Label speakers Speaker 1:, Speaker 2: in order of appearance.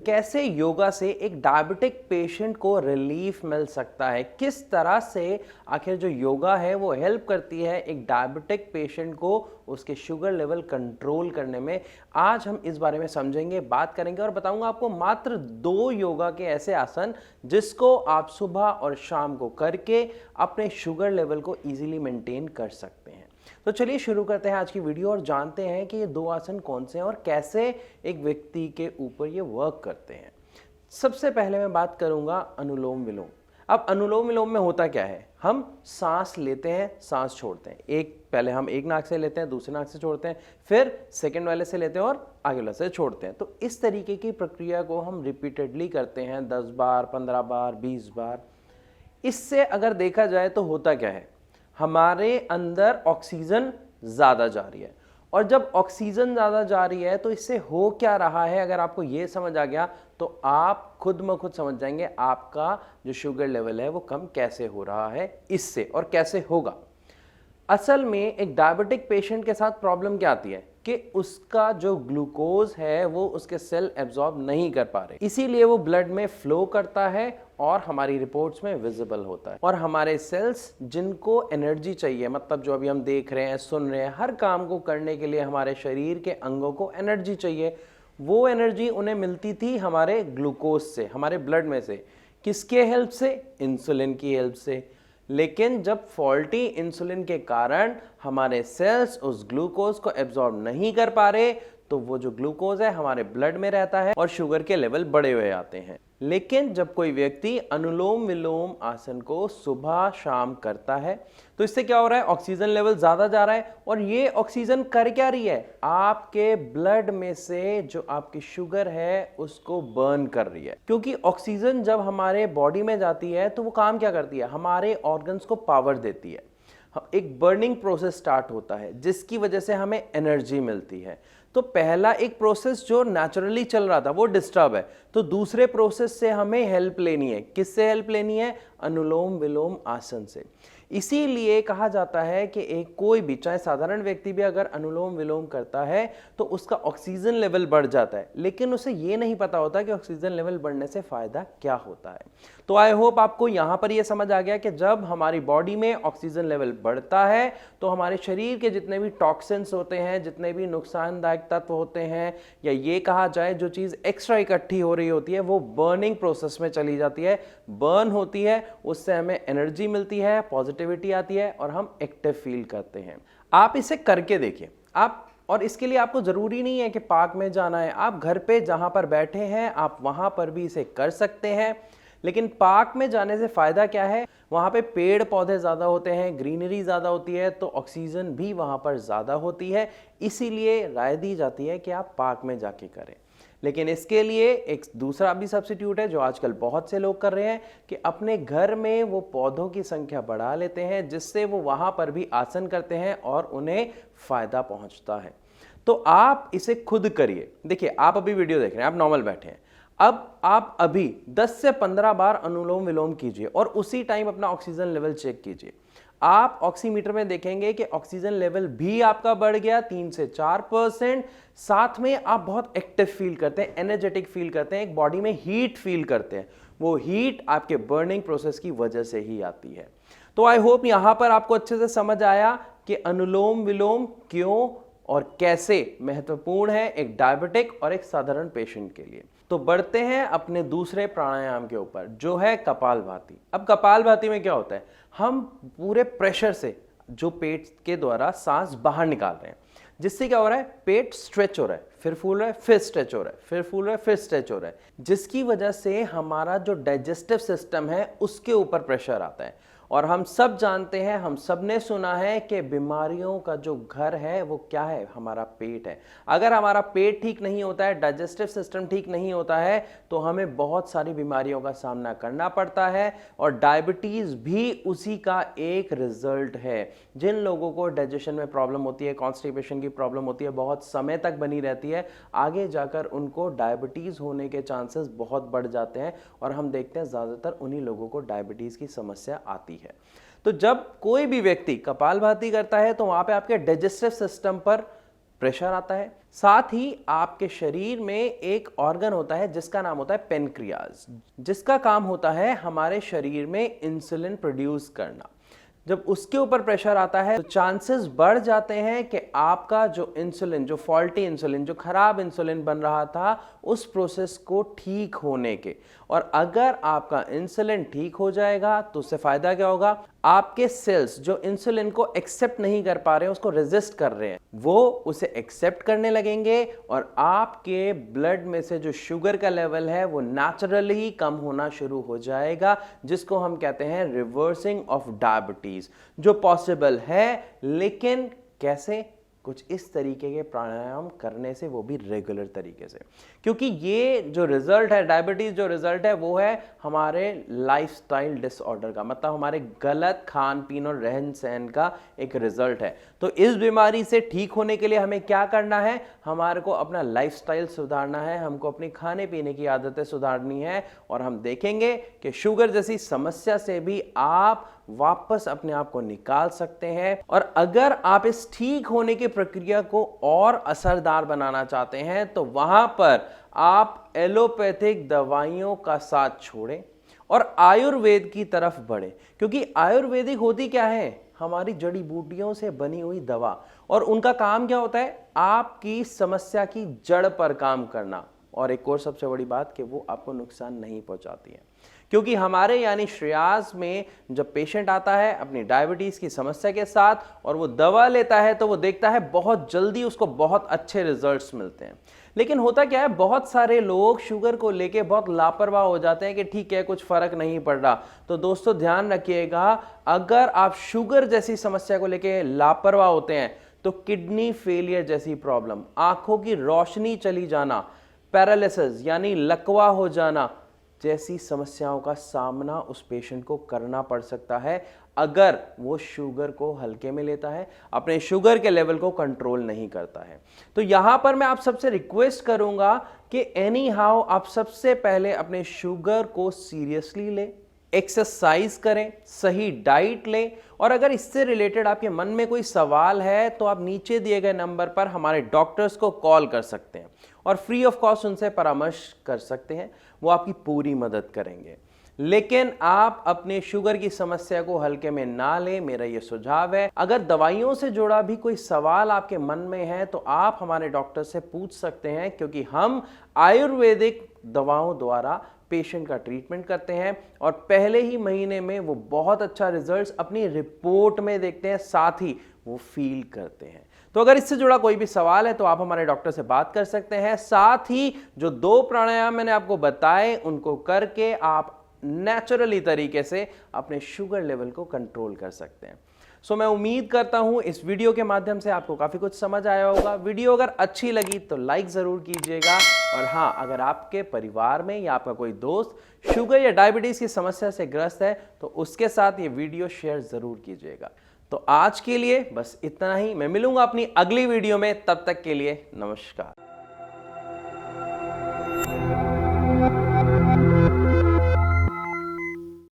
Speaker 1: कैसे योगा से एक डायबिटिक पेशेंट को रिलीफ मिल सकता है, किस तरह से आखिर जो योगा है वो हेल्प करती है एक डायबिटिक पेशेंट को उसके शुगर लेवल कंट्रोल करने में। आज हम इस बारे में समझेंगे, बात करेंगे और बताऊंगा आपको मात्र 2 योगा के ऐसे आसन जिसको आप सुबह और शाम को करके अपने शुगर लेवल को इजीली मेंटेन कर सकते हैं। तो चलिए शुरू करते हैं आज की वीडियो और जानते हैं कि ये 2 आसन कौन से हैं और कैसे एक व्यक्ति के ऊपर ये वर्क करते हैं। सबसे पहले मैं बात करूंगा अनुलोम विलोम। अब अनुलोम विलोम में होता क्या है, हम सांस लेते हैं, सांस छोड़ते हैं। पहले हम एक नाक से लेते हैं, दूसरे नाक से छोड़ते हैं, फिर सेकंड वाले से लेते हैं और आगे वाले से छोड़ते हैं। तो इस तरीके की प्रक्रिया को हम रिपीटेडली करते हैं, 10 बार, 15 बार, 20 बार। इससे अगर देखा जाए तो होता क्या है, हमारे अंदर ऑक्सीजन ज़्यादा जा रही है और जब ऑक्सीजन ज़्यादा जा रही है तो इससे हो क्या रहा है, अगर आपको ये समझ आ गया तो आप खुद ब खुद समझ जाएंगे आपका जो शुगर लेवल है वो कम कैसे हो रहा है इससे और कैसे होगा। असल में एक डायबिटिक पेशेंट के साथ प्रॉब्लम क्या आती है कि उसका जो ग्लूकोज है वो उसके सेल एब्जॉर्ब नहीं कर पा रहे, इसीलिए वो ब्लड में फ्लो करता है और हमारी रिपोर्ट्स में विजिबल होता है। और हमारे सेल्स जिनको एनर्जी चाहिए, मतलब जो अभी हम देख रहे हैं, सुन रहे हैं, हर काम को करने के लिए हमारे शरीर के अंगों को एनर्जी चाहिए, वो एनर्जी उन्हें मिलती थी हमारे ग्लूकोज से, हमारे ब्लड में से। किसके हेल्प से? इंसुलिन की हेल्प से। लेकिन जब फॉल्टी इंसुलिन के कारण हमारे सेल्स उस ग्लूकोज को एब्जॉर्ब नहीं कर पा रहे तो वो जो ग्लूकोज है हमारे ब्लड में रहता है और शुगर के लेवल बढ़े हुए आते हैं। लेकिन जब कोई व्यक्ति अनुलोम विलोम आसन को सुबह शाम करता है तो इससे क्या हो रहा है, ऑक्सीजन लेवल ज्यादा जा रहा है और ये ऑक्सीजन कर क्या रही है, आपके ब्लड में से जो आपकी शुगर है उसको बर्न कर रही है। क्योंकि ऑक्सीजन जब हमारे बॉडी में जाती है तो वो काम क्या करती है, हमारे ऑर्गन्स को पावर देती है। एक बर्निंग प्रोसेस स्टार्ट होता है जिसकी वजह से हमें एनर्जी मिलती है। तो पहला एक प्रोसेस जो नेचुरली चल रहा था वो डिस्टर्ब है, तो दूसरे प्रोसेस से हमें हेल्प लेनी है। किससे हेल्प लेनी है? अनुलोम विलोम आसन से। इसीलिए कहा जाता है कि एक कोई भी, चाहे साधारण व्यक्ति भी अगर अनुलोम विलोम करता है तो उसका ऑक्सीजन लेवल बढ़ जाता है, लेकिन उसे ये नहीं पता होता कि ऑक्सीजन लेवल बढ़ने से फायदा क्या होता है। तो आई होप आपको यहां पर यह समझ आ गया कि जब हमारी बॉडी में ऑक्सीजन लेवल बढ़ता है तो हमारे शरीर के जितने भी टॉक्सिन्स होते हैं, जितने भी नुकसानदायक तत्व होते हैं, या ये कहा जाए जो चीज एक्स्ट्रा इकट्ठी हो रही होती है वो बर्निंग प्रोसेस में चली जाती है, बर्न होती है, उससे हमें एनर्जी मिलती है, पॉजिटिविटी आती है और हम एक्टिव फील करते हैं। आप इसे करके देखिए आप, और इसके लिए आपको जरूरी नहीं है कि पार्क में जाना है, आप घर पे जहां पर बैठे हैं आप वहां पर भी इसे कर सकते हैं। लेकिन पार्क में जाने से फायदा क्या है, वहां पे पेड़ पौधे ज्यादा होते हैं, ग्रीनरी ज्यादा होती है, तो ऑक्सीजन भी वहां पर ज्यादा होती है, इसीलिए राय दी जाती है कि आप पार्क में जाके करें। लेकिन इसके लिए एक दूसरा भी सब्स्टिट्यूट है जो आजकल बहुत से लोग कर रहे हैं कि अपने घर में वो पौधों की संख्या बढ़ा लेते हैं जिससे वो वहां पर भी आसन करते हैं और उन्हें फायदा पहुंचता है। तो आप इसे खुद करिए। देखिए आप अभी वीडियो देख रहे हैं, आप नॉर्मल बैठे हैं, अब आप अभी 10 से 15 बार अनुलोम विलोम कीजिए और उसी टाइम अपना ऑक्सीजन लेवल चेक कीजिए। आप ऑक्सीमीटर में देखेंगे कि ऑक्सीजन लेवल भी आपका बढ़ गया 3 से 4%। साथ में आप बहुत एक्टिव फील करते हैं, एनर्जेटिक फील करते हैं, एक बॉडी में हीट फील करते हैं। वो हीट आपके बर्निंग प्रोसेस की वजह से ही आती है। तो आई होप यहां पर आपको अच्छे से समझ आया कि अनुलोम विलोम क्यों और कैसे महत्वपूर्ण है एक डायबिटिक और एक साधारण पेशेंट के लिए। तो बढ़ते हैं अपने दूसरे प्राणायाम के ऊपर जो है कपालभाति। अब कपालभाति में क्या होता है, हम पूरे प्रेशर से जो पेट के द्वारा सांस बाहर निकाल रहे हैं, जिससे क्या हो रहा है, पेट स्ट्रेच हो रहा है, फिर फूल रहा है, फिर स्ट्रेच हो रहा है, फिर फूल रहा है, फिर स्ट्रेच हो रहा है, जिसकी वजह से हमारा जो डाइजेस्टिव सिस्टम है उसके ऊपर प्रेशर आता है। और हम सब जानते हैं, हम सब ने सुना है कि बीमारियों का जो घर है वो क्या है, हमारा पेट है। अगर हमारा पेट ठीक नहीं होता है, डाइजेस्टिव सिस्टम ठीक नहीं होता है, तो हमें बहुत सारी बीमारियों का सामना करना पड़ता है और डायबिटीज भी उसी का एक रिजल्ट है। जिन लोगों को डाइजेशन में प्रॉब्लम होती है, कॉन्स्टिपेशन की प्रॉब्लम होती है, बहुत समय तक बनी रहती है, आगे जाकर उनको डायबिटीज होने के चांसेस बहुत बढ़ जाते हैं और हम देखते हैं ज्यादातर उन्हीं लोगों को डायबिटीज की समस्या आती है। तो जब कोई भी व्यक्ति कपालभाति करता है तो वहां पे आपके डाइजेस्टिव सिस्टम पर प्रेशर आता है। साथ ही आपके शरीर में एक ऑर्गन होता है जिसका नाम होता है पेनक्रियाज, जिसका काम होता है हमारे शरीर में इंसुलिन प्रोड्यूस करना। जब उसके ऊपर प्रेशर आता है तो चांसेस बढ़ जाते हैं कि आपका जो इंसुलिन, जो फॉल्टी इंसुलिन, जो खराब इंसुलिन बन रहा था, उस प्रोसेस को ठीक होने के। और अगर आपका इंसुलिन ठीक हो जाएगा तो उससे फायदा क्या होगा? आपके सेल्स जो इंसुलिन को एक्सेप्ट नहीं कर पा रहे हैं, उसको रेजिस्ट कर रहे हैं, वो उसे एक्सेप्ट करने लगेंगे और आपके ब्लड में से जो शुगर का लेवल है वो नेचुरली ही कम होना शुरू हो जाएगा, जिसको हम कहते हैं रिवर्सिंग ऑफ डायबिटीज, जो पॉसिबल है। लेकिन कैसे? कुछ इस तरीके के प्राणायाम करने से, वो भी रेगुलर तरीके से, क्योंकि ये जो रिजल्ट है, डायबिटीज जो रिजल्ट है वो है हमारे लाइफस्टाइल डिसऑर्डर का, मतलब हमारे गलत खान पीन और रहन सहन का एक रिजल्ट है। तो इस बीमारी से ठीक होने के लिए हमें क्या करना है? हमारे को अपना लाइफस्टाइल सुधारना है, हमको अपनी खाने पीने की आदतें सुधारनी है, और हम देखेंगे कि शुगर जैसी समस्या से भी आप वापस अपने आप को निकाल सकते हैं। और अगर आप इस ठीक होने की प्रक्रिया को और असरदार बनाना चाहते हैं तो वहां पर आप एलोपैथिक दवाइयों का साथ छोड़ें और आयुर्वेद की तरफ बढ़े, क्योंकि आयुर्वेदिक होती क्या है? हमारी जड़ी बूटियों से बनी हुई दवा, और उनका काम क्या होता है? आपकी समस्या की जड़ पर काम करना। और एक और सबसे बड़ी बात कि वो आपको नुकसान नहीं पहुंचाती है, क्योंकि हमारे यानी श्रेयास में जब पेशेंट आता है अपनी डायबिटीज की समस्या के साथ और वो दवा लेता है तो वो देखता है बहुत जल्दी उसको बहुत अच्छे रिजल्ट्स मिलते हैं। लेकिन होता क्या है, बहुत सारे लोग शुगर को लेके बहुत लापरवाह हो जाते हैं कि ठीक है कुछ फर्क नहीं पड़ रहा। तो दोस्तों ध्यान रखिएगा, अगर आप शुगर जैसी समस्या को लेके लापरवाह होते हैं तो किडनी फेलियर जैसी प्रॉब्लम, आंखों की रोशनी चली जाना, पैरालिसिस यानी लकवा हो जाना जैसी समस्याओं का सामना उस पेशेंट को करना पड़ सकता है अगर वो शुगर को हल्के में लेता है, अपने शुगर के लेवल को कंट्रोल नहीं करता है। तो यहां पर मैं आप सबसे रिक्वेस्ट करूंगा कि एनी हाउ आप सबसे पहले अपने शुगर को सीरियसली लें, एक्सरसाइज करें, सही डाइट लें, और अगर इससे रिलेटेड आपके मन में कोई सवाल है तो आप नीचे दिए गए नंबर पर हमारे डॉक्टर्स को कॉल कर सकते हैं और फ्री ऑफ कॉस्ट उनसे परामर्श कर सकते हैं, वो आपकी पूरी मदद करेंगे। लेकिन आप अपने शुगर की समस्या को हल्के में ना लें, मेरा ये सुझाव है। अगर दवाइयों से जुड़ा भी कोई सवाल आपके मन में है तो आप हमारे डॉक्टर से पूछ सकते हैं, क्योंकि हम आयुर्वेदिक दवाओं द्वारा पेशेंट का ट्रीटमेंट करते हैं और पहले ही महीने में वो बहुत अच्छा रिजल्ट्स अपनी रिपोर्ट में देखते हैं, साथ ही वो फील करते हैं। तो अगर इससे जुड़ा कोई भी सवाल है तो आप हमारे डॉक्टर से बात कर सकते हैं। साथ ही जो 2 प्राणायाम मैंने आपको बताए उनको करके आप नेचुरली तरीके से अपने शुगर लेवल को कंट्रोल कर सकते हैं। सो मैं उम्मीद करता हूं इस वीडियो के माध्यम से आपको काफी कुछ समझ आया होगा। वीडियो अगर अच्छी लगी तो लाइक जरूर कीजिएगा, और हाँ, अगर आपके परिवार में या आपका कोई दोस्त शुगर या डायबिटीज की समस्या से ग्रस्त है तो उसके साथ ये वीडियो शेयर जरूर कीजिएगा। तो आज के लिए बस इतना ही, मैं मिलूंगा अपनी अगली वीडियो में, तब तक के लिए नमस्कार।